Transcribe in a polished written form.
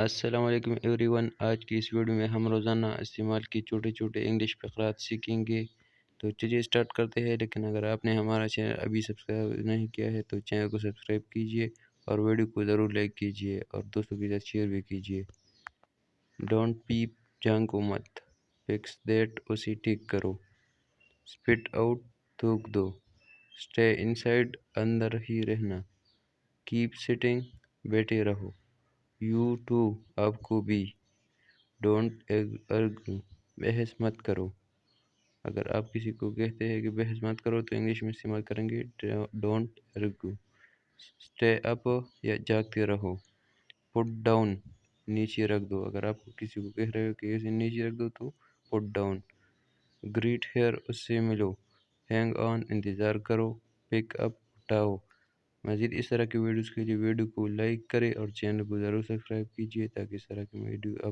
السلام علیکم every one, آج کی اس ویڈیو میں ہم روزانہ استعمال کی چھوٹے چھوٹے انگلش فقرات سیکھیں گے۔ تو چلیے اسٹارٹ کرتے ہیں، لیکن اگر آپ نے ہمارا چینل ابھی سبسکرائب نہیں کیا ہے تو چینل کو سبسکرائب کیجئے اور ویڈیو کو ضرور لائک کیجئے اور دوستوں کے ساتھ شیئر بھی کیجئے۔ ڈونٹ پیپ، جان کو مت۔ فکس دیٹ، اسے ٹھیک کرو۔ اسپٹ آؤٹ، تھوک دو۔ اسٹے انسائیڈ، اندر ہی رہنا۔ کیپ سٹنگ، بیٹھے رہو۔ یو ٹو، آپ کو بھی۔ ڈونٹ ارگو، بحث مت کرو۔ اگر آپ کسی کو کہتے ہیں کہ بحث مت کرو تو انگلش میں استعمال کریں گے ڈونٹ ارگو۔ اسٹے اپ، یا جاگتے رہو۔ پٹ ڈاؤن، نیچے رکھ دو۔ اگر آپ کسی کو کہہ رہے ہو کہ اسے نیچے رکھ دو تو پٹ ڈاؤن۔ گریٹ ہیئر، اس سے ملو۔ ہینگ آن، انتظار کرو۔ پک اپ، اٹھاؤ۔ مزید اس طرح کی ویڈیوز کے لیے ویڈیو کو لائک کریں اور چینل کو ضرور سبسکرائب کیجیے تاکہ اس طرح کی ویڈیو آپ